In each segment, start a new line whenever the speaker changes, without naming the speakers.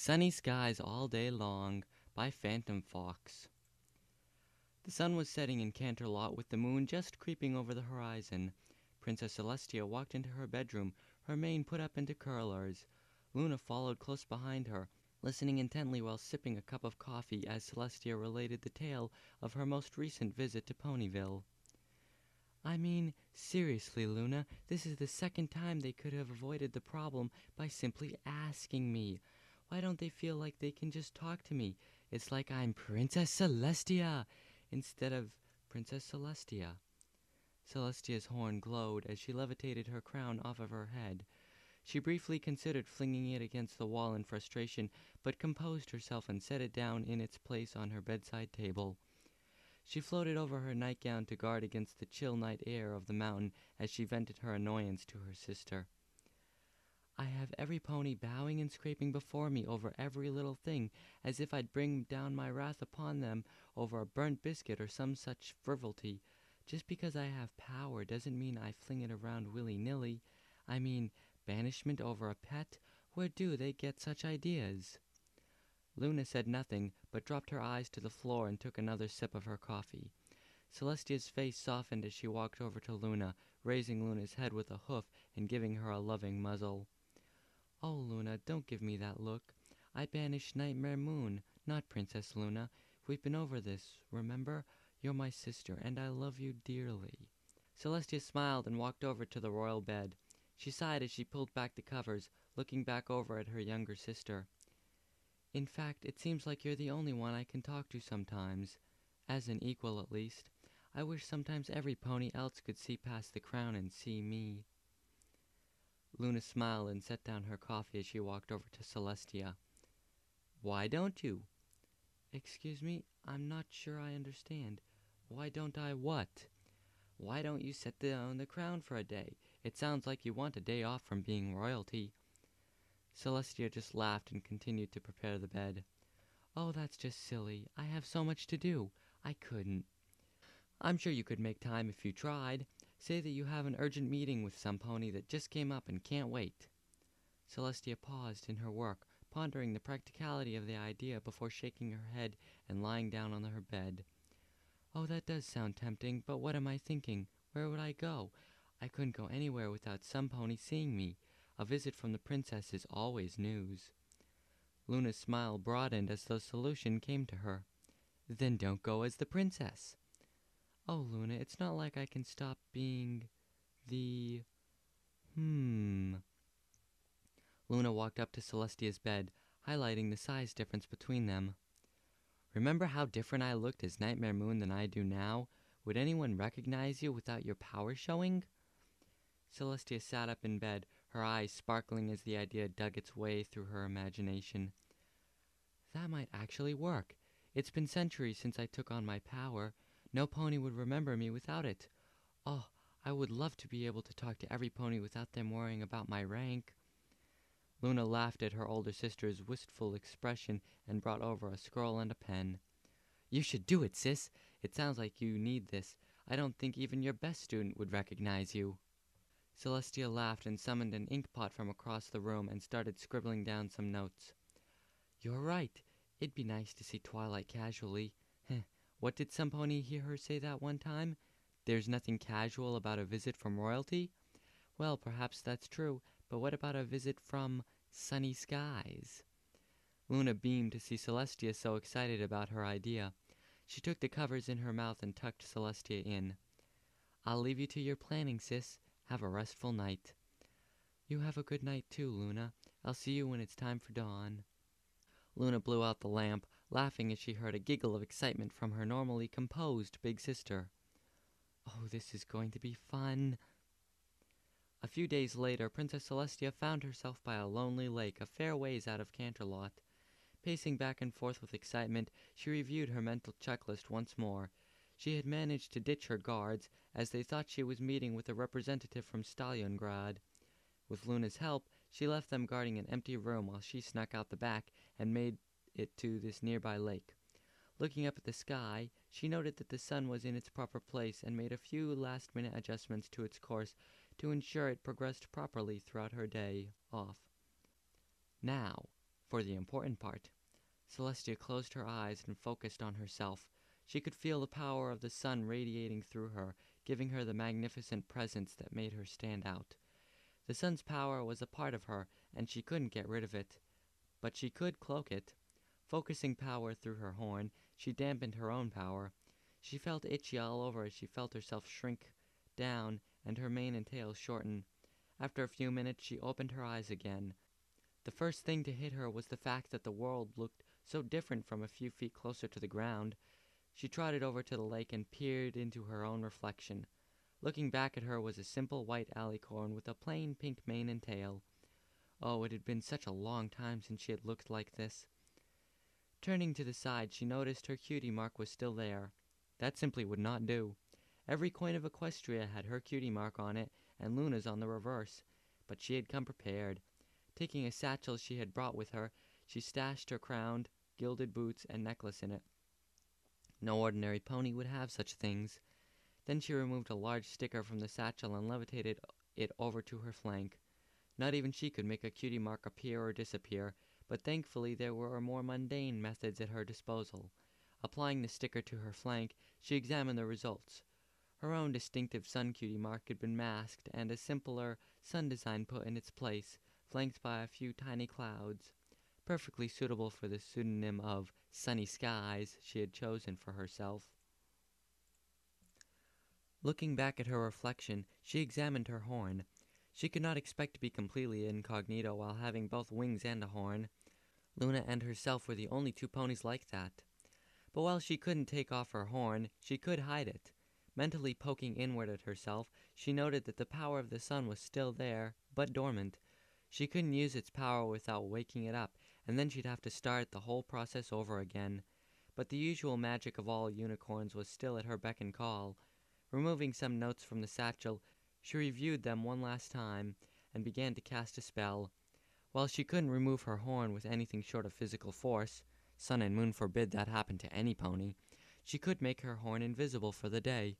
Sunny Skies All Day Long by PhantomFox. The sun was setting in Canterlot with the moon just creeping over the horizon. Princess Celestia walked into her bedroom, her mane put up into curlers. Luna followed close behind her, listening intently while sipping a cup of coffee as Celestia related the tale of her most recent visit to Ponyville. I mean, seriously, Luna, this is the second time they could have avoided the problem by simply asking me. Why don't they feel like they can just talk to me? It's like I'm Princess Celestia instead of Princess Celestia. Celestia's horn glowed as she levitated her crown off of her head. She briefly considered flinging it against the wall in frustration, but composed herself and set it down in its place on her bedside table. She floated over her nightgown to guard against the chill night air of the mountain as she vented her annoyance to her sister. I have every pony bowing and scraping before me over every little thing, as if I'd bring down my wrath upon them over a burnt biscuit or some such frivolity. Just because I have power doesn't mean I fling it around willy-nilly. I mean, banishment over a pet? Where do they get such ideas? Luna said nothing, but dropped her eyes to the floor and took another sip of her coffee. Celestia's face softened as she walked over to Luna, raising Luna's head with a hoof and giving her a loving muzzle. Oh, Luna, don't give me that look. I banished Nightmare Moon, not Princess Luna. We've been over this, remember? You're my sister, and I love you dearly. Celestia smiled and walked over to the royal bed. She sighed as she pulled back the covers, looking back over at her younger sister. In fact, it seems like you're the only one I can talk to sometimes. As an equal, at least. I wish sometimes every pony else could see past the crown and see me. Luna smiled and set down her coffee as she walked over to Celestia. Why don't you? Excuse me, I'm not sure I understand. Why don't I what? Why don't you set down the crown for a day? It sounds like you want a day off from being royalty. Celestia just laughed and continued to prepare the bed. Oh, that's just silly. I have so much to do. I couldn't. I'm sure you could make time if you tried. Say that you have an urgent meeting with some pony that just came up and can't wait. Celestia paused in her work, pondering the practicality of the idea before shaking her head and lying down on her bed. Oh, that does sound tempting, but what am I thinking? Where would I go? I couldn't go anywhere without some pony seeing me. A visit from the princess is always news. Luna's smile broadened as the solution came to her. Then don't go as the princess. Oh, Luna, it's not like I can stop being the... Luna walked up to Celestia's bed, highlighting the size difference between them. Remember how different I looked as Nightmare Moon than I do now? Would anyone recognize you without your power showing? Celestia sat up in bed, her eyes sparkling as the idea dug its way through her imagination. That might actually work. It's been centuries since I took on my power. No pony would remember me without it. Oh, I would love to be able to talk to every pony without them worrying about my rank. Luna laughed at her older sister's wistful expression and brought over a scroll and a pen. You should do it, sis. It sounds like you need this. I don't think even your best student would recognize you. Celestia laughed and summoned an ink pot from across the room and started scribbling down some notes. You're right. It'd be nice to see Twilight casually. What did some pony hear her say that one time? There's nothing casual about a visit from royalty? Well, perhaps that's true, but what about a visit from Sunny Skies? Luna beamed to see Celestia so excited about her idea. She took the covers in her mouth and tucked Celestia in. I'll leave you to your planning, sis. Have a restful night. You have a good night too, Luna. I'll see you when it's time for dawn. Luna blew out the lamp, laughing as she heard a giggle of excitement from her normally composed big sister. Oh, this is going to be fun. A few days later, Princess Celestia found herself by a lonely lake a fair ways out of Canterlot. Pacing back and forth with excitement, she reviewed her mental checklist once more. She had managed to ditch her guards, as they thought she was meeting with a representative from Stalliongrad. With Luna's help, she left them guarding an empty room while she snuck out the back and made it to this nearby lake. Looking up at the sky, she noted that the sun was in its proper place and made a few last-minute adjustments to its course to ensure it progressed properly throughout her day off. Now, for the important part. Celestia closed her eyes and focused on herself. She could feel the power of the sun radiating through her, giving her the magnificent presence that made her stand out. The sun's power was a part of her, and she couldn't get rid of it. But she could cloak it. Focusing power through her horn, she dampened her own power. She felt itchy all over as she felt herself shrink down and her mane and tail shorten. After a few minutes, she opened her eyes again. The first thing to hit her was the fact that the world looked so different from a few feet closer to the ground. She trotted over to the lake and peered into her own reflection. Looking back at her was a simple white alicorn with a plain pink mane and tail. Oh, it had been such a long time since she had looked like this. Turning to the side, she noticed her cutie mark was still there. That simply would not do. Every coin of Equestria had her cutie mark on it, and Luna's on the reverse. But she had come prepared. Taking a satchel she had brought with her, she stashed her crown, gilded boots, and necklace in it. No ordinary pony would have such things. Then she removed a large sticker from the satchel and levitated it over to her flank. Not even she could make a cutie mark appear or disappear, but thankfully there were more mundane methods at her disposal. Applying the sticker to her flank, she examined the results. Her own distinctive sun cutie mark had been masked, and a simpler sun design put in its place, flanked by a few tiny clouds, perfectly suitable for the pseudonym of Sunny Skies she had chosen for herself. Looking back at her reflection, she examined her horn. She could not expect to be completely incognito while having both wings and a horn. Luna and herself were the only two ponies like that. But while she couldn't take off her horn, she could hide it. Mentally poking inward at herself, she noted that the power of the sun was still there, but dormant. She couldn't use its power without waking it up, and then she'd have to start the whole process over again. But the usual magic of all unicorns was still at her beck and call. Removing some notes from the satchel, she reviewed them one last time, and began to cast a spell. While she couldn't remove her horn with anything short of physical force, sun and moon forbid that happen to any pony, she could make her horn invisible for the day.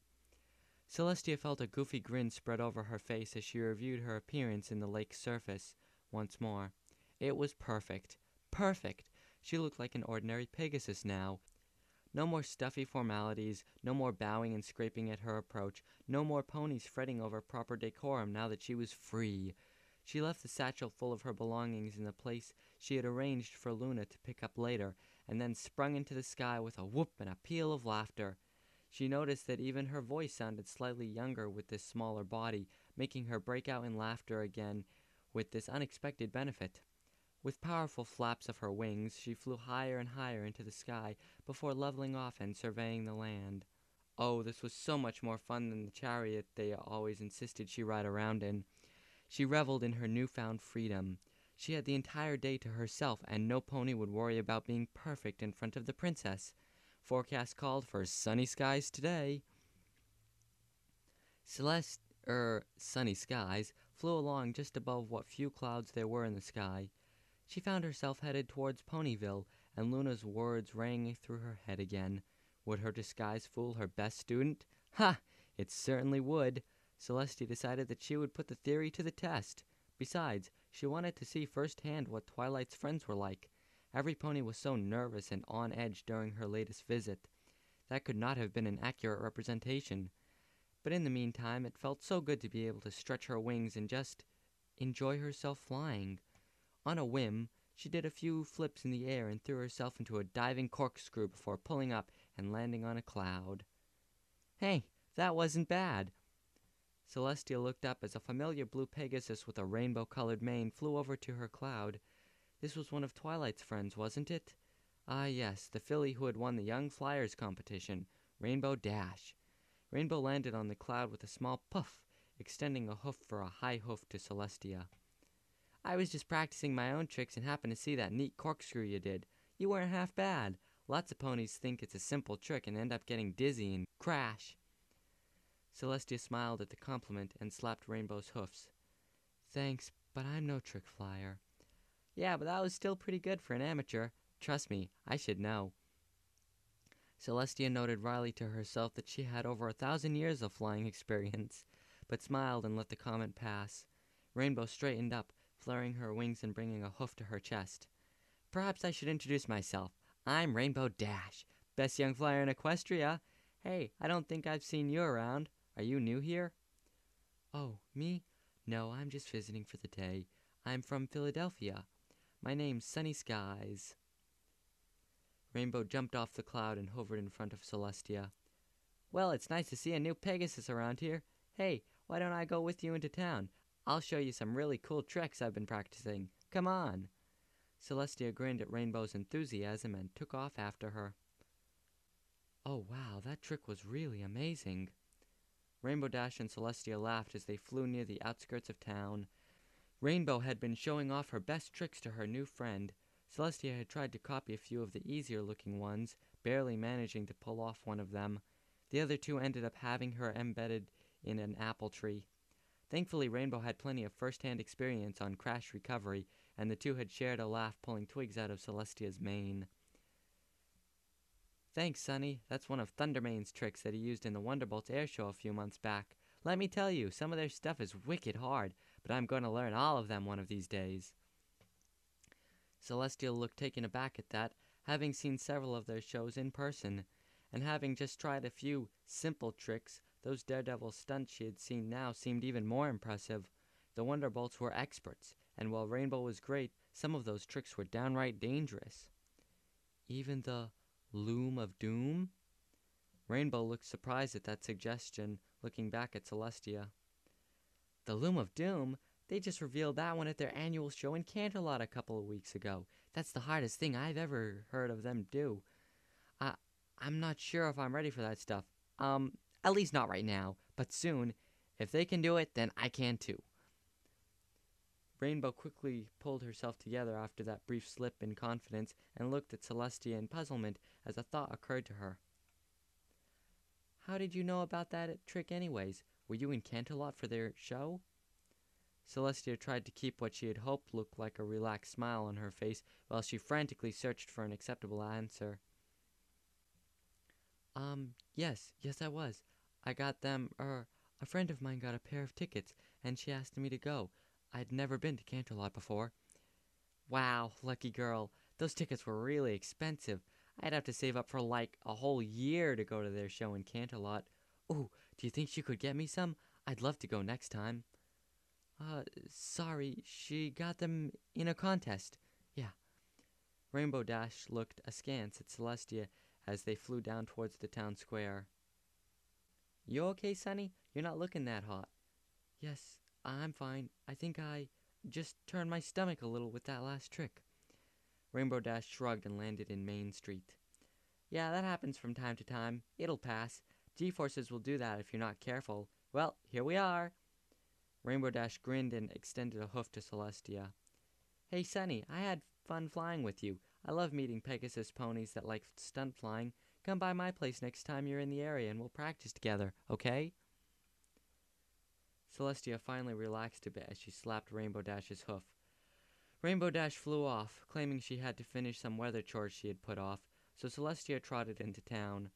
Celestia felt a goofy grin spread over her face as she reviewed her appearance in the lake's surface once more. It was perfect. Perfect! She looked like an ordinary Pegasus now. No more stuffy formalities, no more bowing and scraping at her approach, no more ponies fretting over proper decorum now that she was free. She left the satchel full of her belongings in the place she had arranged for Luna to pick up later, and then sprung into the sky with a whoop and a peal of laughter. She noticed that even her voice sounded slightly younger with this smaller body, making her break out in laughter again with this unexpected benefit. With powerful flaps of her wings, she flew higher and higher into the sky before leveling off and surveying the land. Oh, this was so much more fun than the chariot they always insisted she ride around in. She reveled in her newfound freedom. She had the entire day to herself, and no pony would worry about being perfect in front of the princess. Forecast called for sunny skies today. Sunny Skies flew along just above what few clouds there were in the sky. She found herself headed towards Ponyville, and Luna's words rang through her head again. Would her disguise fool her best student? Ha! It certainly would. Celestia decided that she would put the theory to the test. Besides, she wanted to see firsthand what Twilight's friends were like. Every pony was so nervous and on edge during her latest visit. That could not have been an accurate representation. But in the meantime, it felt so good to be able to stretch her wings and just enjoy herself flying. On a whim, she did a few flips in the air and threw herself into a diving corkscrew before pulling up and landing on a cloud. Hey, that wasn't bad. Celestia looked up as a familiar blue Pegasus with a rainbow-colored mane flew over to her cloud. This was one of Twilight's friends, wasn't it? Ah, yes, the filly who had won the Young Flyers competition, Rainbow Dash. Rainbow landed on the cloud with a small puff, extending a hoof for a high hoof to Celestia. I was just practicing my own tricks and happened to see that neat corkscrew you did. You weren't half bad. Lots of ponies think it's a simple trick and end up getting dizzy and crash. Celestia smiled at the compliment and slapped Rainbow's hoofs. Thanks, but I'm no trick flyer. Yeah, but that was still pretty good for an amateur. Trust me, I should know. Celestia noted wryly to herself that she had over 1,000 years of flying experience, but smiled and let the comment pass. Rainbow straightened up, flaring her wings and bringing a hoof to her chest. Perhaps I should introduce myself. I'm Rainbow Dash, best young flyer in Equestria. Hey, I don't think I've seen you around. Are you new here? Oh, me? No, I'm just visiting for the day. I'm from Philadelphia. My name's Sunny Skies. Rainbow jumped off the cloud and hovered in front of Celestia. Well, it's nice to see a new Pegasus around here. Hey, why don't I go with you into town? I'll show you some really cool tricks I've been practicing. Come on. Celestia grinned at Rainbow's enthusiasm and took off after her. Oh wow, that trick was really amazing. Rainbow Dash and Celestia laughed as they flew near the outskirts of town. Rainbow had been showing off her best tricks to her new friend. Celestia had tried to copy a few of the easier-looking ones, barely managing to pull off one of them. The other two ended up having her embedded in an apple tree. Thankfully, Rainbow had plenty of first-hand experience on crash recovery, and the two had shared a laugh pulling twigs out of Celestia's mane. Thanks, Sonny. That's one of Thundermane's tricks that he used in the Wonderbolts air show a few months back. Let me tell you, some of their stuff is wicked hard, but I'm going to learn all of them one of these days. Celestia looked taken aback at that, having seen several of their shows in person, and having just tried a few simple tricks, those daredevil stunts she had seen now seemed even more impressive. The Wonderbolts were experts, and while Rainbow was great, some of those tricks were downright dangerous. Even the Loom of Doom? Rainbow looked surprised at that suggestion, looking back at Celestia. The Loom of Doom? They just revealed that one at their annual show in Canterlot a couple of weeks ago. That's the hardest thing I've ever heard of them do. I'm not sure if I'm ready for that stuff. At least not right now, but soon. If they can do it, then I can too. Rainbow quickly pulled herself together after that brief slip in confidence and looked at Celestia in puzzlement as a thought occurred to her. How did you know about that trick anyways? Were you in Canterlot for their show? Celestia tried to keep what she had hoped looked like a relaxed smile on her face while she frantically searched for an acceptable answer. Yes, I was. I got them, a friend of mine got a pair of tickets, and she asked me to go. I'd never been to Canterlot before. Wow, lucky girl. Those tickets were really expensive. I'd have to save up for like a whole year to go to their show in Canterlot. Ooh, do you think she could get me some? I'd love to go next time. Sorry, she got them in a contest. Yeah. Rainbow Dash looked askance at Celestia as they flew down towards the town square. You okay, Sonny? You're not looking that hot. Yes, I'm fine. I think I just turned my stomach a little with that last trick. Rainbow Dash shrugged and landed in Main Street. Yeah, that happens from time to time. It'll pass. G-forces will do that if you're not careful. Well, here we are. Rainbow Dash grinned and extended a hoof to Celestia. Hey, Sonny, I had fun flying with you. I love meeting Pegasus ponies that like stunt flying. Come by my place next time you're in the area and we'll practice together, okay? Celestia finally relaxed a bit as she slapped Rainbow Dash's hoof. Rainbow Dash flew off, claiming she had to finish some weather chores she had put off, so Celestia trotted into town.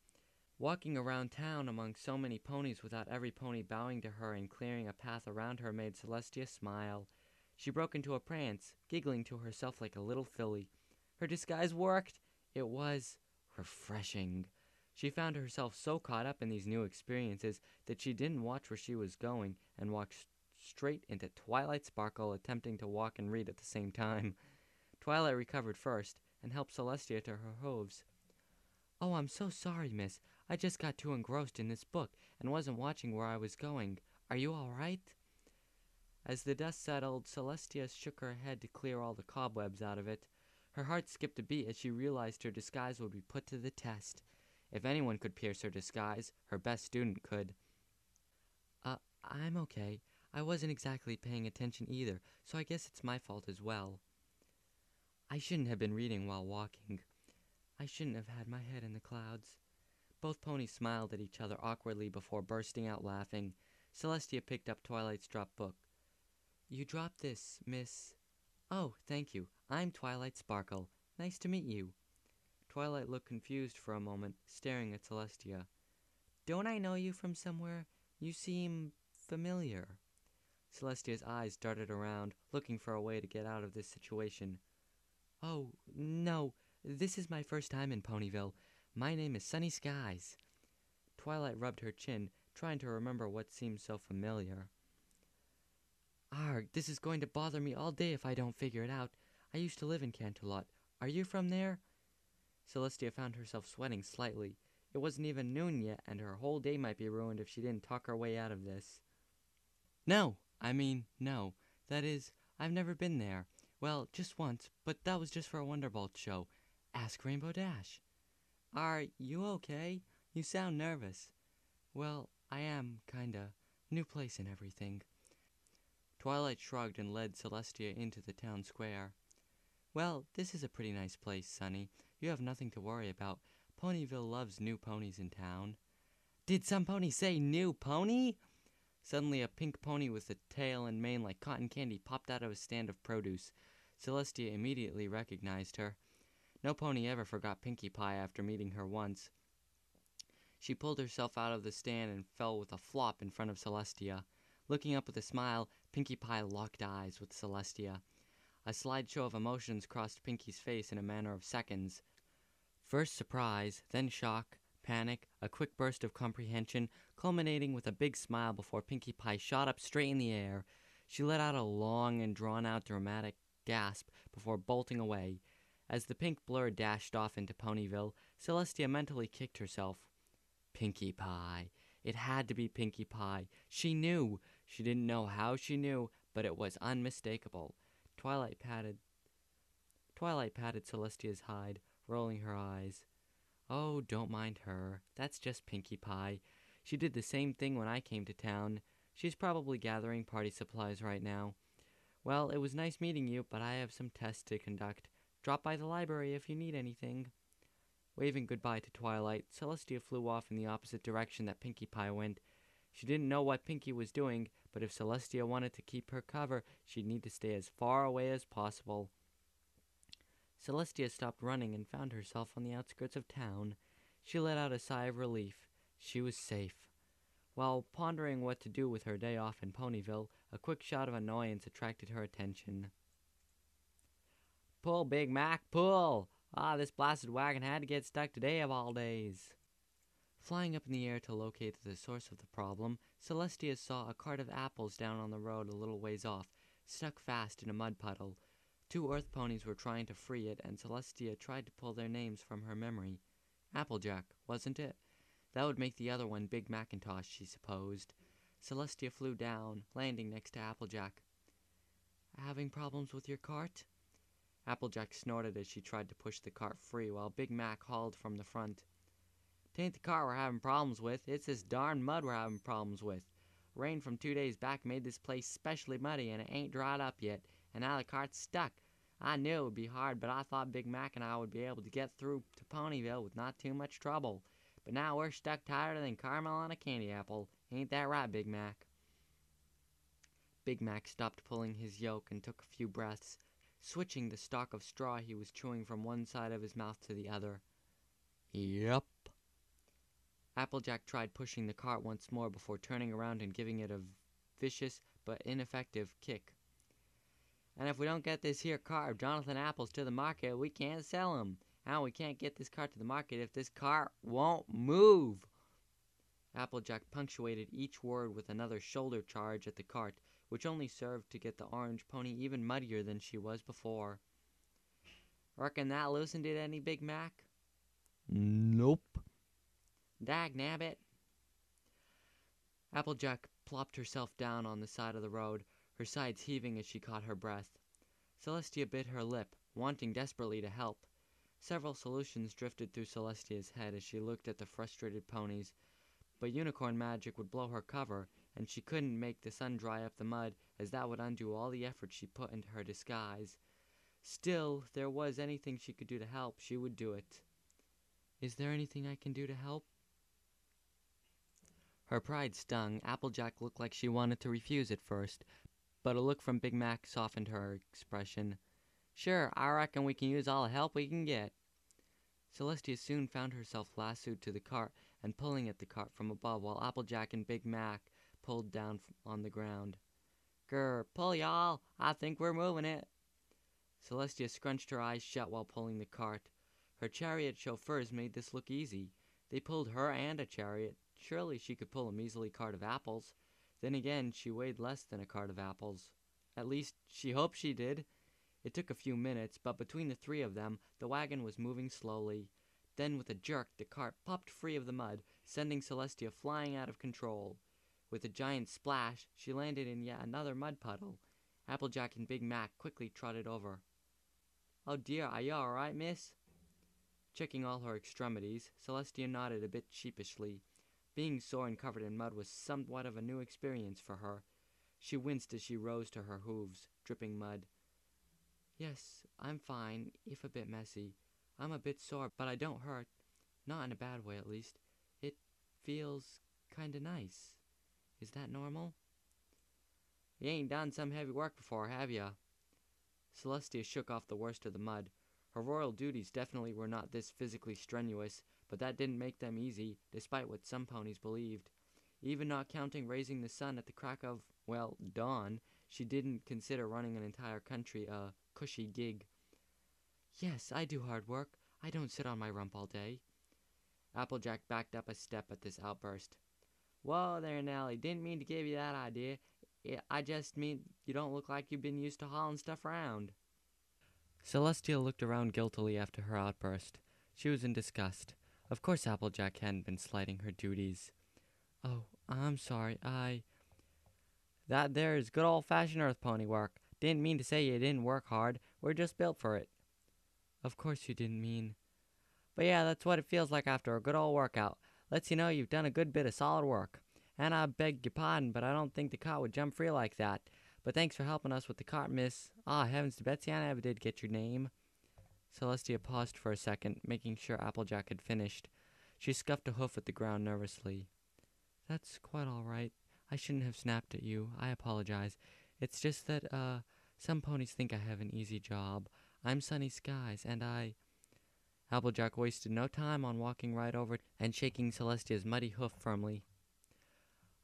Walking around town among so many ponies without every pony bowing to her and clearing a path around her made Celestia smile. She broke into a prance, giggling to herself like a little filly. Her disguise worked! It was refreshing. She found herself so caught up in these new experiences that she didn't watch where she was going and walked straight into Twilight Sparkle, attempting to walk and read at the same time. Twilight recovered first and helped Celestia to her hooves. Oh, I'm so sorry, miss. I just got too engrossed in this book and wasn't watching where I was going. Are you all right? As the dust settled, Celestia shook her head to clear all the cobwebs out of it. Her heart skipped a beat as she realized her disguise would be put to the test. If anyone could pierce her disguise, her best student could. I'm okay. I wasn't exactly paying attention either, so I guess it's my fault as well. I shouldn't have been reading while walking. I shouldn't have had my head in the clouds. Both ponies smiled at each other awkwardly before bursting out laughing. Celestia picked up Twilight's dropped book. You dropped this, Miss... Oh, thank you. I'm Twilight Sparkle. Nice to meet you. Twilight looked confused for a moment, staring at Celestia. Don't I know you from somewhere? You seem familiar. Celestia's eyes darted around, looking for a way to get out of this situation. Oh, no, this is my first time in Ponyville. My name is Sunny Skies. Twilight rubbed her chin, trying to remember what seemed so familiar. Arg, this is going to bother me all day if I don't figure it out. I used to live in Canterlot. Are you from there? Celestia found herself sweating slightly. It wasn't even noon yet, and her whole day might be ruined if she didn't talk her way out of this. No. That is, I've never been there. Well, just once, but that was just for a Wonderbolt show. Ask Rainbow Dash. Are you okay? You sound nervous. Well, I am, kinda. New place and everything. Twilight shrugged and led Celestia into the town square. Well, this is a pretty nice place, Sunny. You have nothing to worry about. Ponyville loves new ponies in town. Did some pony say new pony? Suddenly a pink pony with a tail and mane like cotton candy popped out of a stand of produce. Celestia immediately recognized her. No pony ever forgot Pinkie Pie after meeting her once. She pulled herself out of the stand and fell with a flop in front of Celestia. Looking up with a smile, Pinkie Pie locked eyes with Celestia. A slideshow of emotions crossed Pinkie's face in a matter of seconds. First surprise, then shock, panic, a quick burst of comprehension, culminating with a big smile before Pinkie Pie shot up straight in the air. She let out a long and drawn-out dramatic gasp before bolting away. As the pink blur dashed off into Ponyville, Celestia mentally kicked herself. Pinkie Pie. It had to be Pinkie Pie. She knew. She didn't know how she knew, but it was unmistakable. Twilight patted Celestia's hide, rolling her eyes. Oh, don't mind her. That's just Pinkie Pie. She did the same thing when I came to town. She's probably gathering party supplies right now. Well, it was nice meeting you, but I have some tests to conduct. Drop by the library if you need anything. Waving goodbye to Twilight, Celestia flew off in the opposite direction that Pinkie Pie went. She didn't know what Pinkie was doing, but if Celestia wanted to keep her cover, she'd need to stay as far away as possible. Celestia stopped running and found herself on the outskirts of town. She let out a sigh of relief. She was safe. While pondering what to do with her day off in Ponyville, a quick shout of annoyance attracted her attention. Pull, Big Mac, pull! Ah, this blasted wagon had to get stuck today of all days. Flying up in the air to locate the source of the problem, Celestia saw a cart of apples down on the road a little ways off, stuck fast in a mud puddle. 2 Earth ponies were trying to free it, and Celestia tried to pull their names from her memory. Applejack, wasn't it? That would make the other one Big Macintosh, she supposed. Celestia flew down, landing next to Applejack. Having problems with your cart? Applejack snorted as she tried to push the cart free, while Big Mac hauled from the front. "'Tain't the cart we're having problems with, it's this darn mud we're having problems with. Rain from 2 days back made this place specially muddy, and it ain't dried up yet, and now the cart's stuck. I knew it would be hard, but I thought Big Mac and I would be able to get through to Ponyville with not too much trouble. But now we're stuck tighter than caramel on a candy apple. Ain't that right, Big Mac?" Big Mac stopped pulling his yoke and took a few breaths, switching the stalk of straw he was chewing from one side of his mouth to the other. "Yep." Applejack tried pushing the cart once more before turning around and giving it a vicious but ineffective kick. "And if we don't get this here cart of Jonathan Apples to the market, we can't sell 'em. And we can't get this cart to the market if this cart won't move." Applejack punctuated each word with another shoulder charge at the cart, which only served to get the orange pony even muddier than she was before. "Reckon that loosened it any, Big Mac?" "Nope." "Dagnabbit." Applejack plopped herself down on the side of the road, her sides heaving as she caught her breath. Celestia bit her lip, wanting desperately to help. Several solutions drifted through Celestia's head as she looked at the frustrated ponies, but unicorn magic would blow her cover, and she couldn't make the sun dry up the mud, as that would undo all the effort she put into her disguise. Still, if there was anything she could do to help, she would do it. "Is there anything I can do to help?" Her pride stung. Applejack looked like she wanted to refuse at first, but a look from Big Mac softened her expression. "Sure, I reckon we can use all the help we can get." Celestia soon found herself lassoed to the cart and pulling at the cart from above, while Applejack and Big Mac pulled down on the ground. "Grr, pull, y'all! I think we're moving it." Celestia scrunched her eyes shut while pulling the cart. Her chariot chauffeurs made this look easy. They pulled her and a chariot. Surely she could pull a measly cart of apples. Then again, she weighed less than a cart of apples. At least, she hoped she did. It took a few minutes, but between the three of them, the wagon was moving slowly. Then, with a jerk, the cart popped free of the mud, sending Celestia flying out of control. With a giant splash, she landed in yet another mud puddle. Applejack and Big Mac quickly trotted over. "Oh dear, are you all right, miss?" Checking all her extremities, Celestia nodded a bit sheepishly. Being sore and covered in mud was somewhat of a new experience for her. She winced as she rose to her hooves, dripping mud. "Yes, I'm fine, if a bit messy. I'm a bit sore, but I don't hurt. Not in a bad way, at least. It feels kinda nice. Is that normal?" "You ain't done some heavy work before, have ya?" Celestia shook off the worst of the mud. Her royal duties definitely were not this physically strenuous, but that didn't make them easy, despite what some ponies believed. Even not counting raising the sun at the crack of, well, dawn, she didn't consider running an entire country a cushy gig. "Yes, I do hard work. I don't sit on my rump all day." Applejack backed up a step at this outburst. "Whoa there, Nellie. Didn't mean to give you that idea. I just mean you don't look like you've been used to hauling stuff around." Celestia looked around guiltily after her outburst. She was in disgust. Of course Applejack hadn't been slighting her duties. "Oh, I'm sorry, That there is good old-fashioned earth pony work. Didn't mean to say you didn't work hard. We're just built for it." "Of course you didn't mean—" "But yeah, that's what it feels like after a good old workout. Lets you know you've done a good bit of solid work. And I beg your pardon, but I don't think the cart would jump free like that. But thanks for helping us with the cart, miss. Ah, heavens to Betsy, I never did get your name." Celestia paused for a second, making sure Applejack had finished. She scuffed a hoof at the ground nervously. "That's quite all right. I shouldn't have snapped at you. I apologize. It's just that, some ponies think I have an easy job. I'm Sunny Skies, and Applejack wasted no time on walking right over and shaking Celestia's muddy hoof firmly.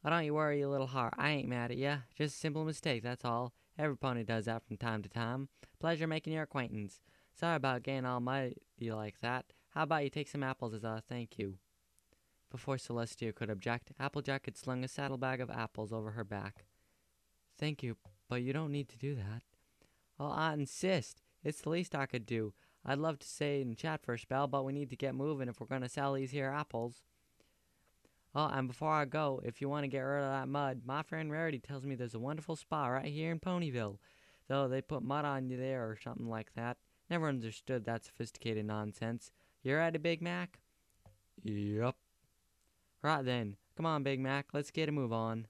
"Oh, don't you worry, you little heart. I ain't mad at ya. Just a simple mistake, that's all. Every pony does that from time to time. Pleasure making your acquaintance. Sorry about getting all muddy like that. How about you take some apples as a thank you?" Before Celestia could object, Applejack had slung a saddlebag of apples over her back. "Thank you, but you don't need to do that." "Oh, I insist. It's the least I could do. I'd love to stay and chat for a spell, but we need to get moving if we're going to sell these here apples. Oh, and before I go, if you want to get rid of that mud, my friend Rarity tells me there's a wonderful spa right here in Ponyville. Though they put mud on you there or something like that. Never understood that sophisticated nonsense. You ready, Big Mac?" "Yup." "Right then. Come on, Big Mac. Let's get a move on."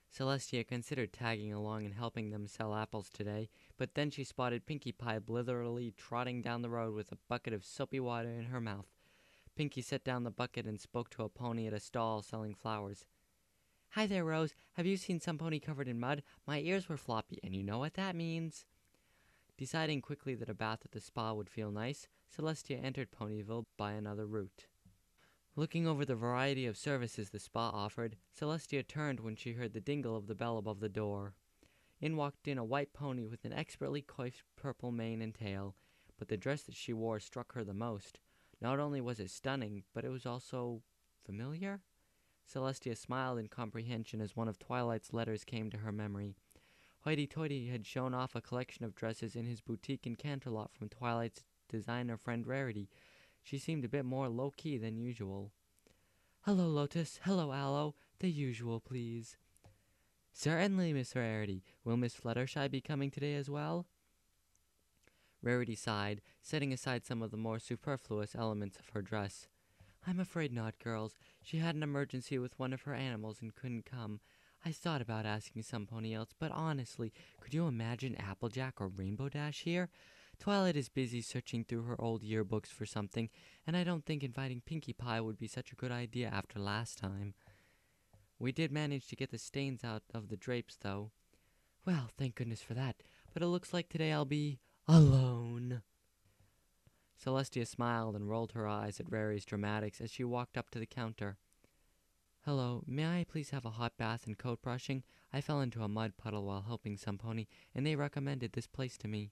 Celestia considered tagging along and helping them sell apples today, but then she spotted Pinkie Pie blitherily trotting down the road with a bucket of soapy water in her mouth. Pinkie set down the bucket and spoke to a pony at a stall selling flowers. "Hi there, Rose. Have you seen some pony covered in mud? My ears were floppy, and you know what that means." Deciding quickly that a bath at the spa would feel nice, Celestia entered Ponyville by another route. Looking over the variety of services the spa offered, Celestia turned when she heard the dingle of the bell above the door. In walked a white pony with an expertly coiffed purple mane and tail, but the dress that she wore struck her the most. Not only was it stunning, but it was also familiar? Celestia smiled in comprehension as one of Twilight's letters came to her memory. Hoity-Toity had shown off a collection of dresses in his boutique in Canterlot from Twilight's designer friend Rarity. She seemed a bit more low-key than usual. "Hello, Lotus. Hello, Aloe. The usual, please." "Certainly, Miss Rarity. Will Miss Fluttershy be coming today as well?" Rarity sighed, setting aside some of the more superfluous elements of her dress. "I'm afraid not, girls. She had an emergency with one of her animals and couldn't come. I thought about asking some pony else, but honestly, could you imagine Applejack or Rainbow Dash here? Twilight is busy searching through her old yearbooks for something, and I don't think inviting Pinkie Pie would be such a good idea after last time. We did manage to get the stains out of the drapes, though. Well, thank goodness for that, but it looks like today I'll be alone." Celestia smiled and rolled her eyes at Rarity's dramatics as she walked up to the counter. Hello, may I please have a hot bath and coat brushing? I fell into a mud puddle while helping some pony, and they recommended this place to me.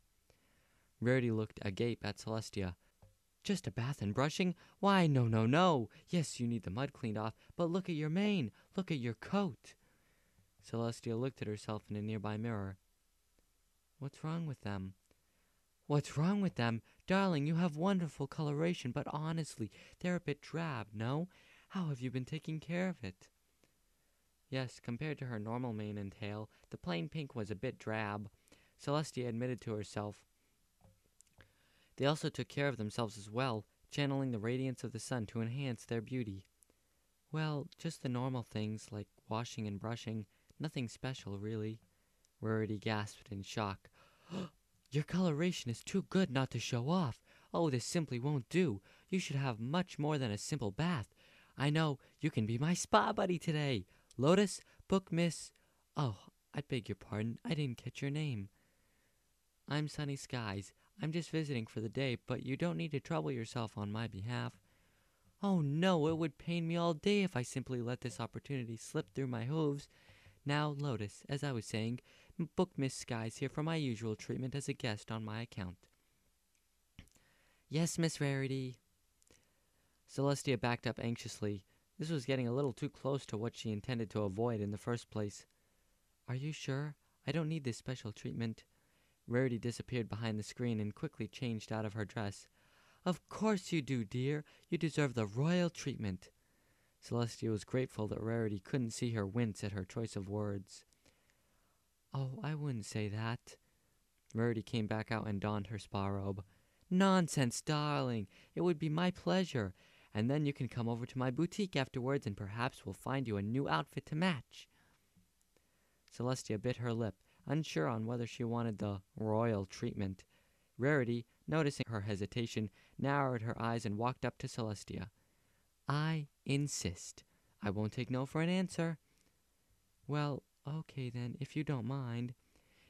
Rarity looked agape at Celestia. Just a bath and brushing? Why, no, no, no! Yes, you need the mud cleaned off, but look at your mane! Look at your coat! Celestia looked at herself in a nearby mirror. What's wrong with them? What's wrong with them? Darling, you have wonderful coloration, but honestly, they're a bit drab, no? How have you been taking care of it? Yes, compared to her normal mane and tail, the plain pink was a bit drab, Celestia admitted to herself. They also took care of themselves as well, channeling the radiance of the sun to enhance their beauty. Well, just the normal things like washing and brushing, nothing special, really. Rarity gasped in shock. Your coloration is too good not to show off. Oh, this simply won't do. You should have much more than a simple bath. I know, you can be my spa buddy today. Lotus, book Miss... Oh, I beg your pardon, I didn't catch your name. I'm Sunny Skies. I'm just visiting for the day, but you don't need to trouble yourself on my behalf. Oh no, it would pain me all day if I simply let this opportunity slip through my hooves. Now, Lotus, as I was saying, book Miss Skies here for my usual treatment as a guest on my account. Yes, Miss Rarity. Celestia backed up anxiously. This was getting a little too close to what she intended to avoid in the first place. Are you sure? I don't need this special treatment. Rarity disappeared behind the screen and quickly changed out of her dress. Of course you do, dear. You deserve the royal treatment. Celestia was grateful that Rarity couldn't see her wince at her choice of words. Oh, I wouldn't say that. Rarity came back out and donned her spa robe. Nonsense, darling. It would be my pleasure. And then you can come over to my boutique afterwards and perhaps we'll find you a new outfit to match. Celestia bit her lip, unsure on whether she wanted the royal treatment. Rarity, noticing her hesitation, narrowed her eyes and walked up to Celestia. I insist. I won't take no for an answer. Well, okay then, if you don't mind.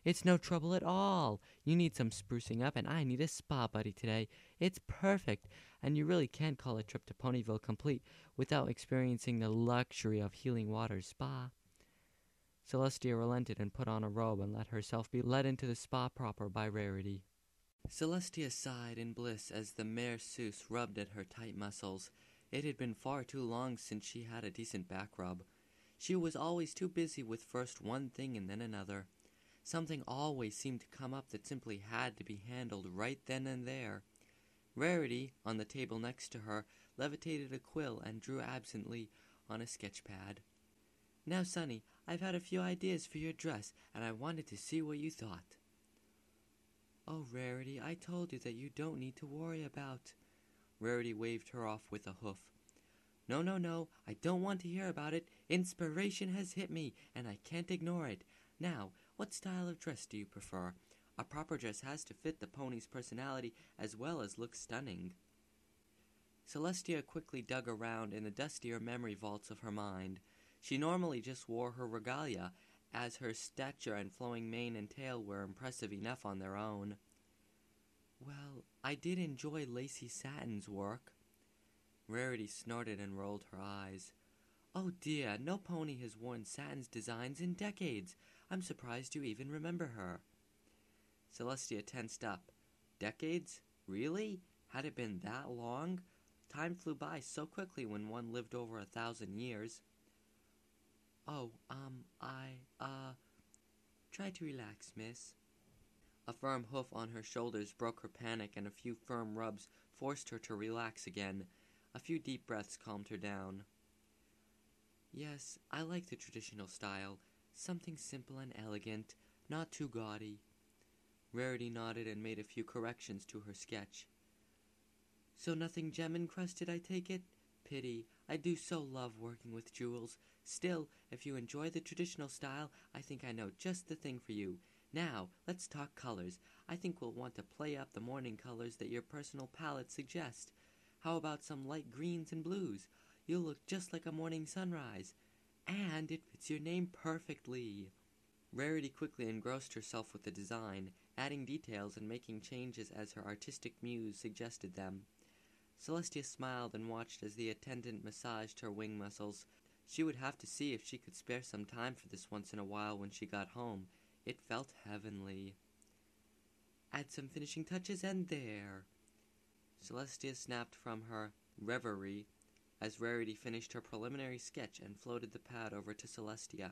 It's no trouble at all. You need some sprucing up, and I need a spa buddy today. It's perfect, and you really can't call a trip to Ponyville complete without experiencing the luxury of Healing Waters Spa. Celestia relented and put on a robe and let herself be led into the spa proper by Rarity. Celestia sighed in bliss as the masseuse rubbed at her tight muscles. It had been far too long since she had a decent back rub. She was always too busy with first one thing and then another. Something always seemed to come up that simply had to be handled right then and there. Rarity, on the table next to her, levitated a quill and drew absently on a sketch pad. Now, Sonny, I've had a few ideas for your dress, and I wanted to see what you thought. Oh, Rarity, I told you that you don't need to worry about... Rarity waved her off with a hoof. No, no, no, I don't want to hear about it. Inspiration has hit me, and I can't ignore it. Now, what style of dress do you prefer? A proper dress has to fit the pony's personality as well as look stunning. Celestia quickly dug around in the dustier memory vaults of her mind. She normally just wore her regalia, as her stature and flowing mane and tail were impressive enough on their own. Well, I did enjoy Lacey Satin's work. Rarity snorted and rolled her eyes. Oh dear, no pony has worn Satin's designs in decades. I'm surprised you even remember her. Celestia tensed up. Decades? Really? Had it been that long? Time flew by so quickly when one lived over 1,000 years. Oh, try to relax, miss. A firm hoof on her shoulders broke her panic, and a few firm rubs forced her to relax again. A few deep breaths calmed her down. Yes, I like the traditional style. Something simple and elegant, not too gaudy. Rarity nodded and made a few corrections to her sketch. So nothing gem-encrusted, I take it? Pity. I do so love working with jewels. Still, if you enjoy the traditional style, I think I know just the thing for you. Now, let's talk colors. I think we'll want to play up the morning colors that your personal palette suggests. How about some light greens and blues? You'll look just like a morning sunrise. And it fits your name perfectly. Rarity quickly engrossed herself with the design, adding details and making changes as her artistic muse suggested them. Celestia smiled and watched as the attendant massaged her wing muscles. She would have to see if she could spare some time for this once in a while when she got home. It felt heavenly. Add some finishing touches, and there. Celestia snapped from her reverie as Rarity finished her preliminary sketch and floated the pad over to Celestia.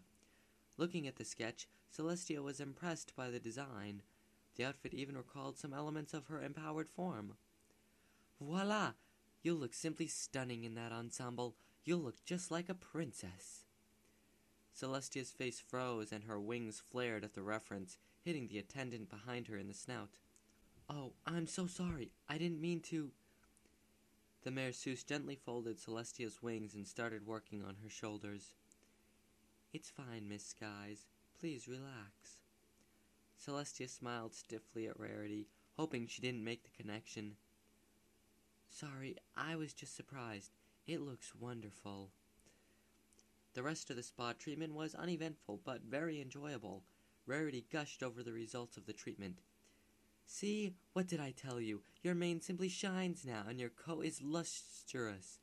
Looking at the sketch, Celestia was impressed by the design. The outfit even recalled some elements of her empowered form. Voila! You'll look simply stunning in that ensemble. You'll look just like a princess. Celestia's face froze and her wings flared at the reference, hitting the attendant behind her in the snout. Oh, I'm so sorry. I didn't mean to. The masseuse gently folded Celestia's wings and started working on her shoulders. It's fine, Miss Skies. Please relax. Celestia smiled stiffly at Rarity, hoping she didn't make the connection. Sorry, I was just surprised. It looks wonderful. The rest of the spa treatment was uneventful, but very enjoyable. Rarity gushed over the results of the treatment. See, what did I tell you? Your mane simply shines now, and your coat is lustrous.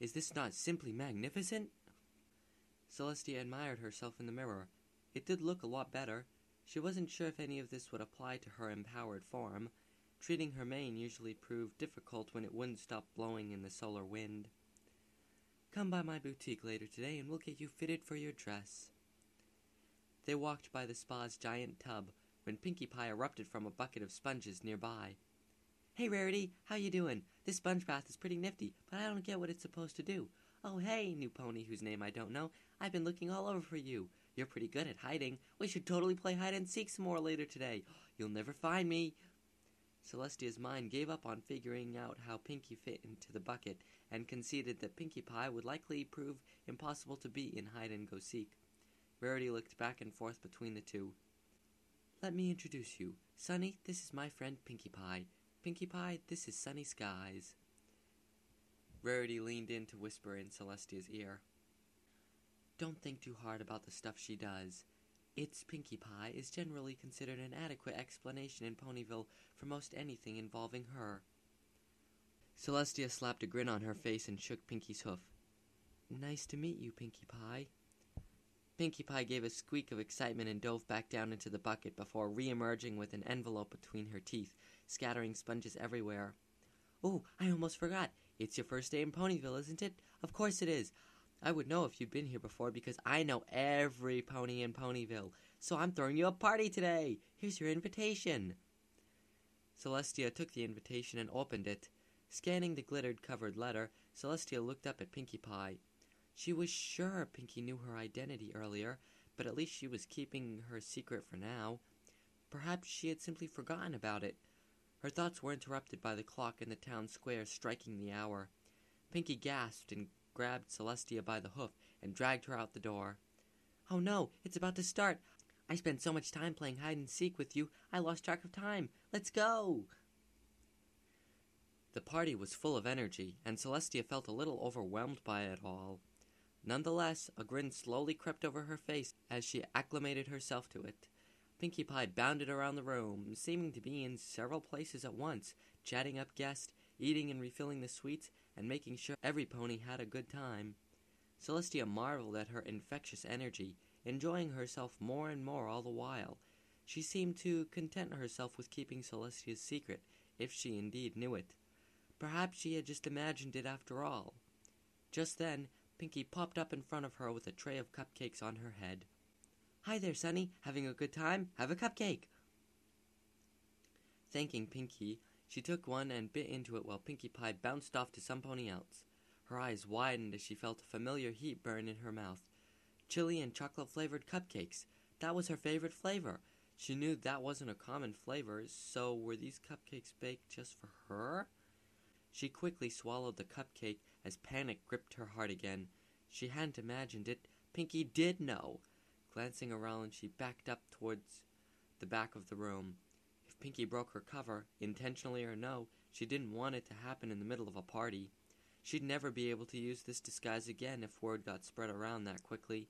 Is this not simply magnificent? Celestia admired herself in the mirror. It did look a lot better. She wasn't sure if any of this would apply to her empowered form. Treating her mane usually proved difficult when it wouldn't stop blowing in the solar wind. Come by my boutique later today and we'll get you fitted for your dress. They walked by the spa's giant tub when Pinkie Pie erupted from a bucket of sponges nearby. Hey, Rarity, how you doing? This sponge bath is pretty nifty, but I don't get what it's supposed to do. Oh, hey, new pony whose name I don't know. I've been looking all over for you. You're pretty good at hiding. We should totally play hide and seek some more later today. You'll never find me. Celestia's mind gave up on figuring out how Pinkie fit into the bucket and conceded that Pinkie Pie would likely prove impossible to beat in hide-and-go-seek. Rarity looked back and forth between the two. Let me introduce you. Sunny, this is my friend Pinkie Pie. Pinkie Pie, this is Sunny Skies. Rarity leaned in to whisper in Celestia's ear. Don't think too hard about the stuff she does. It's Pinkie Pie is generally considered an adequate explanation in Ponyville for most anything involving her. Celestia slapped a grin on her face and shook Pinkie's hoof. Nice to meet you, Pinkie Pie. Pinkie Pie gave a squeak of excitement and dove back down into the bucket before re-emerging with an envelope between her teeth, scattering sponges everywhere. Oh, I almost forgot. It's your first day in Ponyville, isn't it? Of course it is. I would know if you'd been here before because I know every pony in Ponyville. So I'm throwing you a party today. Here's your invitation. Celestia took the invitation and opened it. Scanning the glitter-covered letter, Celestia looked up at Pinkie Pie. She was sure Pinkie knew her identity earlier, but at least she was keeping her secret for now. Perhaps she had simply forgotten about it. Her thoughts were interrupted by the clock in the town square striking the hour. Pinkie gasped and grabbed Celestia by the hoof and dragged her out the door. Oh no, it's about to start. I spent so much time playing hide-and-seek with you, I lost track of time. Let's go! The party was full of energy, and Celestia felt a little overwhelmed by it all. Nonetheless, a grin slowly crept over her face as she acclimated herself to it. Pinkie Pie bounded around the room, seeming to be in several places at once, chatting up guests, eating and refilling the sweets, and making sure every pony had a good time. Celestia marveled at her infectious energy, enjoying herself more and more all the while. She seemed to content herself with keeping Celestia's secret, if she indeed knew it. Perhaps she had just imagined it after all. Just then, Pinkie popped up in front of her with a tray of cupcakes on her head. Hi there, Sunny. Having a good time? Have a cupcake. Thanking Pinkie, she took one and bit into it while Pinkie Pie bounced off to some pony else. Her eyes widened as she felt a familiar heat burn in her mouth. Chili and chocolate-flavored cupcakes. That was her favorite flavor. She knew that wasn't a common flavor, so were these cupcakes baked just for her? She quickly swallowed the cupcake as panic gripped her heart again. She hadn't imagined it. Pinkie did know. Glancing around, she backed up towards the back of the room. If Pinkie broke her cover, intentionally or no, she didn't want it to happen in the middle of a party. She'd never be able to use this disguise again if word got spread around that quickly.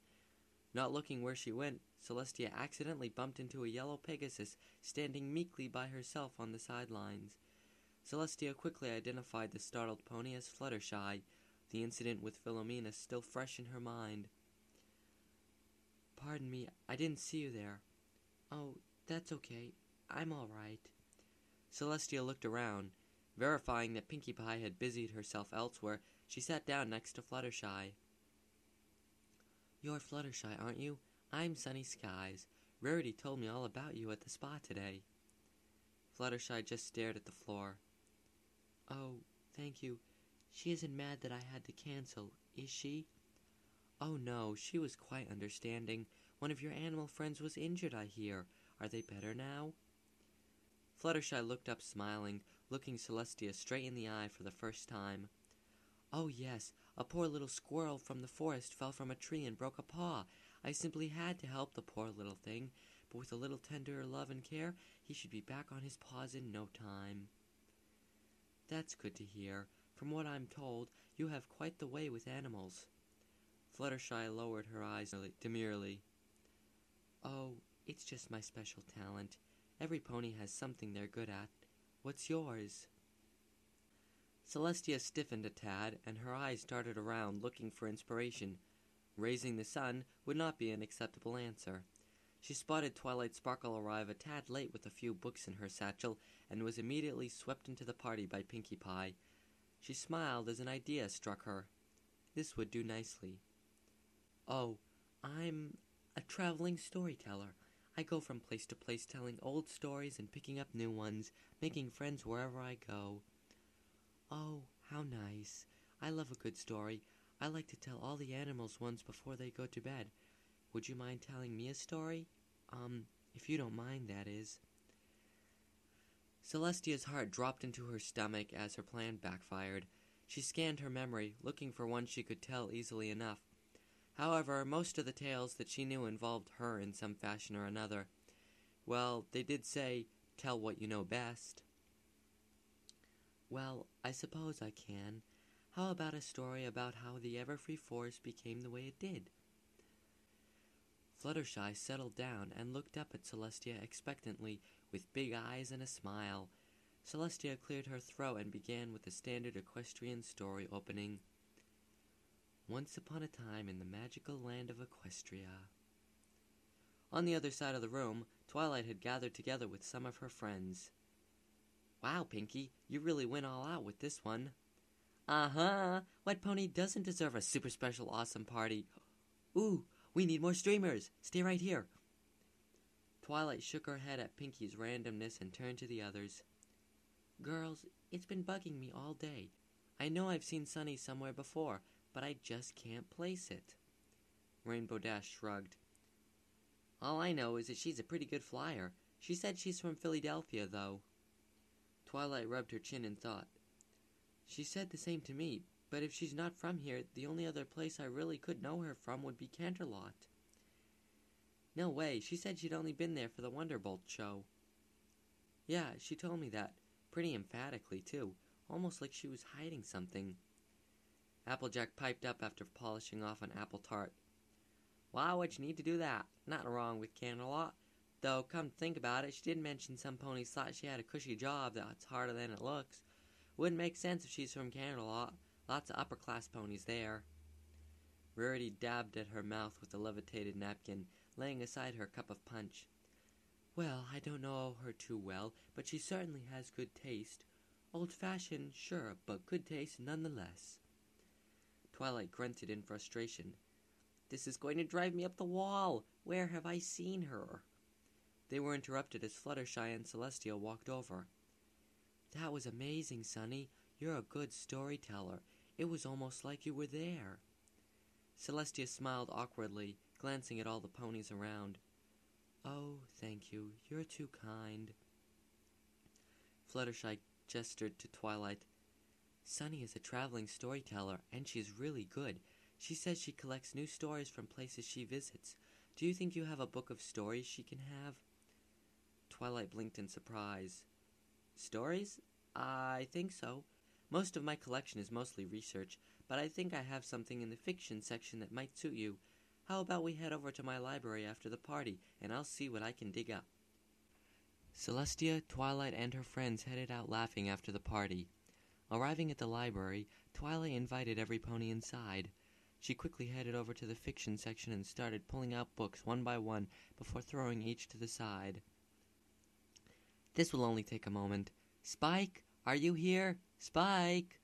Not looking where she went, Celestia accidentally bumped into a yellow Pegasus standing meekly by herself on the sidelines. Celestia quickly identified the startled pony as Fluttershy.
the incident with Philomena still fresh in her mind. "Pardon me, I didn't see you there." "Oh, that's okay. I'm all right." Celestia looked around. Verifying that Pinkie Pie had busied herself elsewhere, she sat down next to Fluttershy. "You're Fluttershy, aren't you? I'm Sunny Skies. Rarity told me all about you at the spa today." Fluttershy just stared at the floor. "Oh, thank you. She isn't mad that I had to cancel, is she?" "Oh no, she was quite understanding. One of your animal friends was injured, I hear. Are they better now?" Fluttershy looked up smiling, looking Celestia straight in the eye for the first time. "Oh yes, a poor little squirrel from the forest fell from a tree and broke a paw. I simply had to help the poor little thing, but with a little tender love and care, he should be back on his paws in no time." "That's good to hear. From what I'm told, you have quite the way with animals." Fluttershy lowered her eyes demurely. "Oh, it's just my special talent. Every pony has something they're good at. What's yours?" Celestia stiffened a tad, and her eyes darted around, looking for inspiration. Raising the sun would not be an acceptable answer. She spotted Twilight Sparkle arrive a tad late with a few books in her satchel, and was immediately swept into the party by Pinkie Pie. She smiled as an idea struck her. This would do nicely. "Oh, I'm a traveling storyteller. I go from place to place telling old stories and picking up new ones, making friends wherever I go." "Oh, how nice. I love a good story. I like to tell all the animals ones before they go to bed. Would you mind telling me a story? If you don't mind, that is." Celestia's heart dropped into her stomach as her plan backfired. She scanned her memory, looking for one she could tell easily enough. However, most of the tales that she knew involved her in some fashion or another. Well, they did say, "Tell what you know best." "Well, I suppose I can. How about a story about how the Everfree Forest became the way it did?" Fluttershy settled down and looked up at Celestia expectantly, with big eyes and a smile. Celestia cleared her throat and began with the standard equestrian story opening. "Once upon a time in the magical land of Equestria." On the other side of the room, Twilight had gathered together with some of her friends. "Wow, Pinkie, you really went all out with this one." "Uh-huh. What pony doesn't deserve a super special awesome party? Ooh, we need more streamers. Stay right here." Twilight shook her head at Pinkie's randomness and turned to the others. "Girls, it's been bugging me all day. I know I've seen Sunny somewhere before, but I just can't place it." Rainbow Dash shrugged. "All I know is that she's a pretty good flyer. She said she's from Philadelphia, though." Twilight rubbed her chin in thought. "She said the same to me, but if she's not from here, the only other place I really could know her from would be Canterlot." "No way, she said she'd only been there for the Wonderbolt show." "Yeah, she told me that. Pretty emphatically, too. Almost like she was hiding something." Applejack piped up after polishing off an apple tart. "Why would you need to do that? Nothing wrong with Canterlot. Though, come to think about it, she did mention some ponies thought she had a cushy job that's harder than it looks. Wouldn't make sense if she's from Canterlot. Lots of upper-class ponies there." Rarity dabbed at her mouth with a levitated napkin, laying aside her cup of punch. "Well, I don't know her too well, but she certainly has good taste. Old-fashioned, sure, but good taste nonetheless." Twilight grunted in frustration. "This is going to drive me up the wall. Where have I seen her?" They were interrupted as Fluttershy and Celestia walked over. "That was amazing, Sunny. You're a good storyteller. It was almost like you were there." Celestia smiled awkwardly, glancing at all the ponies around. "Oh, thank you. You're too kind." Fluttershy gestured to Twilight. "Sunny is a traveling storyteller, and she's really good. She says she collects new stories from places she visits. Do you think you have a book of stories she can have?" Twilight blinked in surprise. "Stories? I think so. Most of my collection is mostly research, but I think I have something in the fiction section that might suit you. How about we head over to my library after the party, and I'll see what I can dig up." Celestia, Twilight, and her friends headed out laughing after the party. Arriving at the library, Twilight invited every pony inside. She quickly headed over to the fiction section and started pulling out books one by one before throwing each to the side. "This will only take a moment. Spike, are you here? Spike!"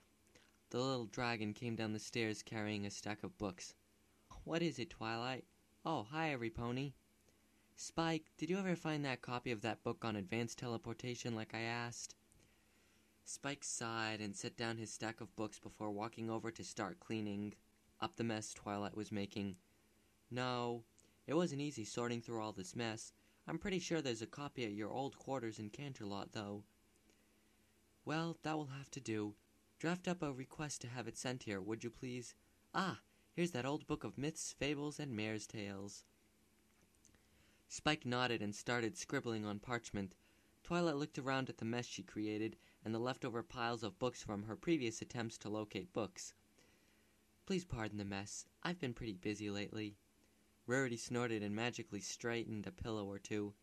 The little dragon came down the stairs carrying a stack of books. "What is it, Twilight?" "Oh, hi, every pony." "Spike, did you ever find that copy of that book on advanced teleportation like I asked?" Spike sighed and set down his stack of books before walking over to start cleaning up the mess Twilight was making. "No, it wasn't easy sorting through all this mess. I'm pretty sure there's a copy at your old quarters in Canterlot, though." "Well, that will have to do. Draft up a request to have it sent here, would you please? Ah, here's that old book of myths, fables, and mare's tales." Spike nodded and started scribbling on parchment. Twilight looked around at the mess she created and the leftover piles of books from her previous attempts to locate books. "Please pardon the mess. I've been pretty busy lately." Rarity snorted and magically straightened a pillow or two.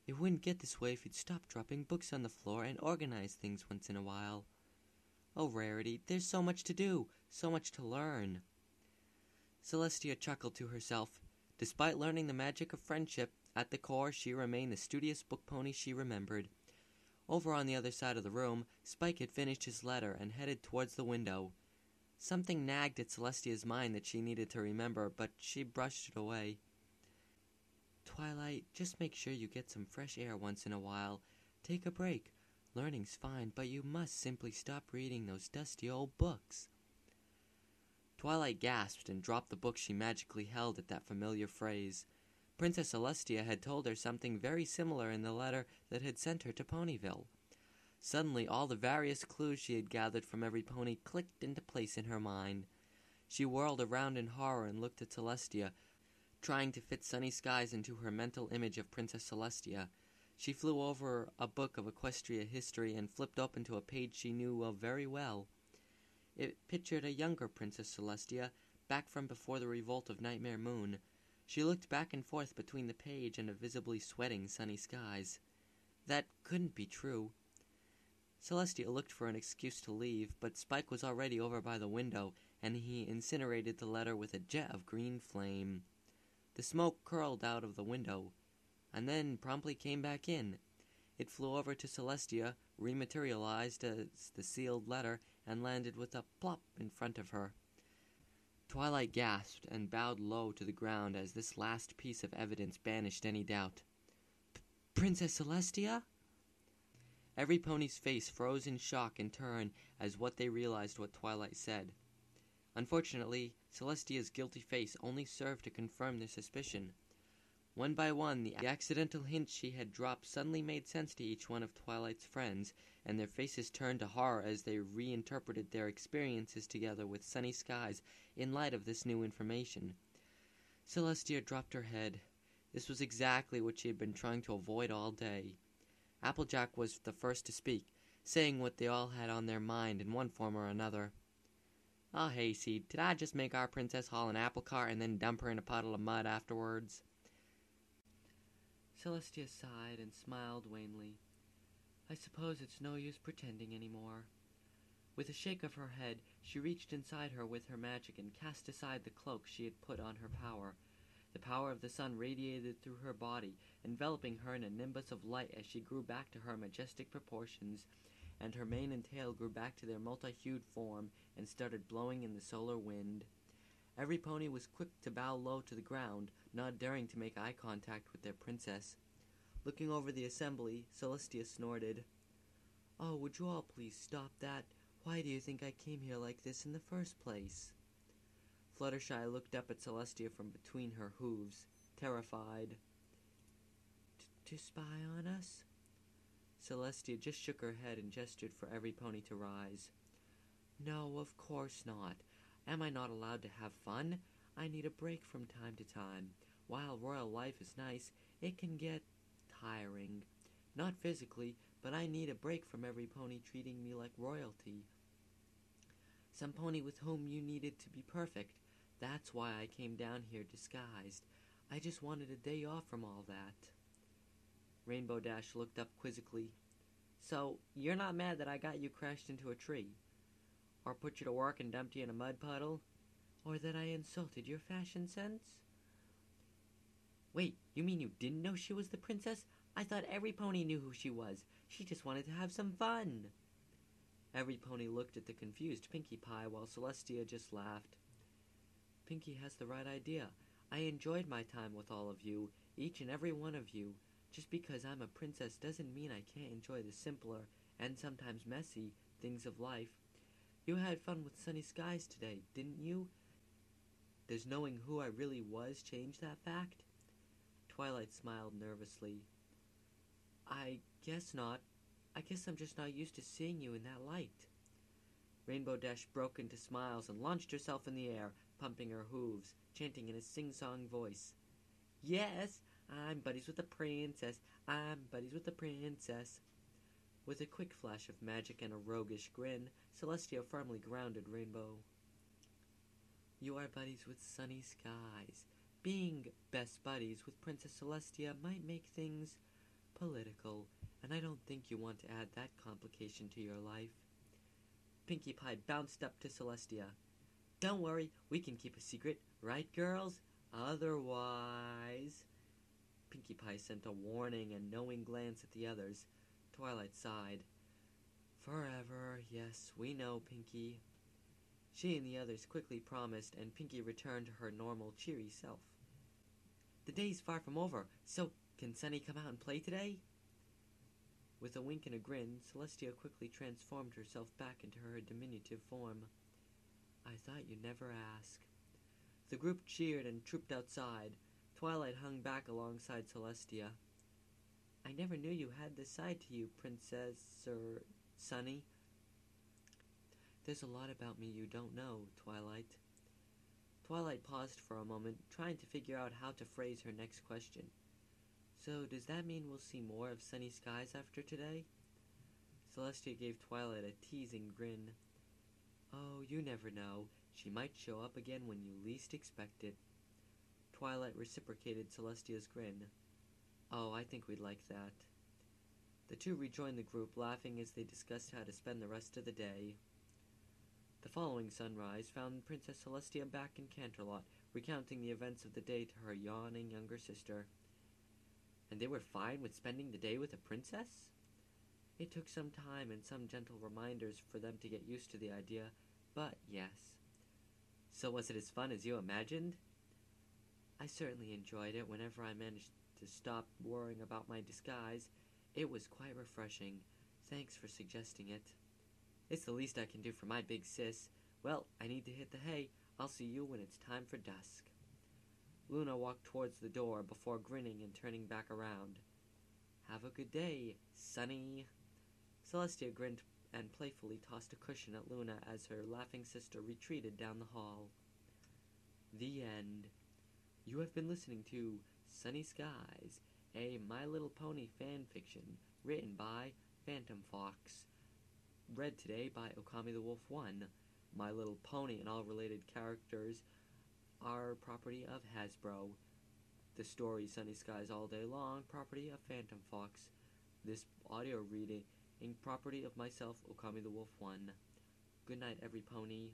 "It wouldn't get this way if you'd stop dropping books on the floor and organize things once in a while." "Oh, Rarity, there's so much to do, so much to learn." Celestia chuckled to herself. Despite learning the magic of friendship, at the core she remained the studious book pony she remembered. Over on the other side of the room, Spike had finished his letter and headed towards the window. Something nagged at Celestia's mind that she needed to remember, but she brushed it away. "Twilight, just make sure you get some fresh air once in a while. Take a break. Learning's fine, but you must simply stop reading those dusty old books." Twilight gasped and dropped the book she magically held at that familiar phrase. Princess Celestia had told her something very similar in the letter that had sent her to Ponyville. Suddenly, all the various clues she had gathered from every pony clicked into place in her mind. She whirled around in horror and looked at Celestia, trying to fit sunny skies into her mental image of Princess Celestia. She flew over a book of Equestria history and flipped open to a page she knew of very well. It pictured a younger Princess Celestia, back from before the revolt of Nightmare Moon. She looked back and forth between the page and the visibly sweating sunny skies. That couldn't be true. Celestia looked for an excuse to leave, but Spike was already over by the window, and he incinerated the letter with a jet of green flame. The smoke curled out of the window, and then promptly came back in. It flew over to Celestia, rematerialized as the sealed letter, and landed with a plop in front of her. Twilight gasped and bowed low to the ground as this last piece of evidence banished any doubt. "Princess Celestia?" Every pony's face froze in shock in turn as what they realized what Twilight said. Unfortunately, Celestia's guilty face only served to confirm their suspicion. One by one, the accidental hints she had dropped suddenly made sense to each one of Twilight's friends, and their faces turned to horror as they reinterpreted their experiences together with sunny skies in light of this new information. Celestia dropped her head. This was exactly what she had been trying to avoid all day. Applejack was the first to speak, saying what they all had on their mind in one form or another. "Oh, Hayseed, did I just make our princess haul an apple cart and then dump her in a puddle of mud afterwards?" Celestia sighed and smiled wanly. "I suppose it's no use pretending anymore." With a shake of her head, she reached inside her with her magic and cast aside the cloak she had put on her power. The power of the sun radiated through her body, enveloping her in a nimbus of light as she grew back to her majestic proportions, and her mane and tail grew back to their multi-hued form and started blowing in the solar wind. Every pony was quick to bow low to the ground, not daring to make eye contact with their princess. Looking over the assembly, Celestia snorted. "Oh, would you all please stop that? Why do you think I came here like this in the first place?" Fluttershy looked up at Celestia from between her hooves, terrified. To spy on us?" Celestia just shook her head and gestured for every pony to rise. "No, of course not. Am I not allowed to have fun? I need a break from time to time. While royal life is nice, it can get tiring. Not physically, but I need a break from every pony treating me like royalty. Some pony with whom you needed to be perfect. That's why I came down here disguised. I just wanted a day off from all that." Rainbow Dash looked up quizzically. So, you're not mad that I got you crashed into a tree? Or put you to work and dumped you in a mud puddle? Or that I insulted your fashion sense? Wait, you mean you didn't know she was the princess? I thought every pony knew who she was. She just wanted to have some fun. Every pony looked at the confused Pinkie Pie while Celestia just laughed. Pinkie has the right idea. I enjoyed my time with all of you, each and every one of you. Just because I'm a princess doesn't mean I can't enjoy the simpler, and sometimes messy, things of life. You had fun with sunny skies today, didn't you? Does knowing who I really was change that fact? Twilight smiled nervously. I guess not. I guess I'm just not used to seeing you in that light. Rainbow Dash broke into smiles and launched herself in the air, pumping her hooves, chanting in a sing-song voice. Yes, I'm buddies with the princess. I'm buddies with the princess. With a quick flash of magic and a roguish grin, Celestia firmly grounded Rainbow. You are buddies with sunny skies. Being best buddies with Princess Celestia might make things political, and I don't think you want to add that complication to your life. Pinkie Pie bounced up to Celestia. Don't worry, we can keep a secret, right, girls? Otherwise... Pinkie Pie sent a warning and knowing glance at the others. Twilight sighed. Forever, yes, we know, Pinkie. She and the others quickly promised, and Pinkie returned to her normal, cheery self. The day's far from over, so can Sunny come out and play today? With a wink and a grin, Celestia quickly transformed herself back into her diminutive form. I thought you'd never ask. The group cheered and trooped outside. Twilight hung back alongside Celestia. I never knew you had this side to you, Princess, Sunny. There's a lot about me you don't know, Twilight. Twilight paused for a moment, trying to figure out how to phrase her next question. So, does that mean we'll see more of sunny skies after today? Celestia gave Twilight a teasing grin. Oh, you never know. She might show up again when you least expect it. Twilight reciprocated Celestia's grin. Oh, I think we'd like that. The two rejoined the group, laughing as they discussed how to spend the rest of the day. The following sunrise found Princess Celestia back in Canterlot, recounting the events of the day to her yawning younger sister. And they were fine with spending the day with a princess? It took some time and some gentle reminders for them to get used to the idea, but yes. So was it as fun as you imagined? I certainly enjoyed it whenever I managed to stop worrying about my disguise. It was quite refreshing. Thanks for suggesting it. It's the least I can do for my big sis. Well, I need to hit the hay. I'll see you when it's time for dusk. Luna walked towards the door before grinning and turning back around. Have a good day, Sunny. Celestia grinned and playfully tossed a cushion at Luna as her laughing sister retreated down the hall. The end. You have been listening to Sunny Skies, a My Little Pony fan fiction written by PhantomFox. Read today by Okami the Wolf 1. My Little Pony and all related characters are property of Hasbro. The story Sunny Skies All Day Long, property of PhantomFox. This audio reading, property of myself, Okami the Wolf 1. Good night, every pony.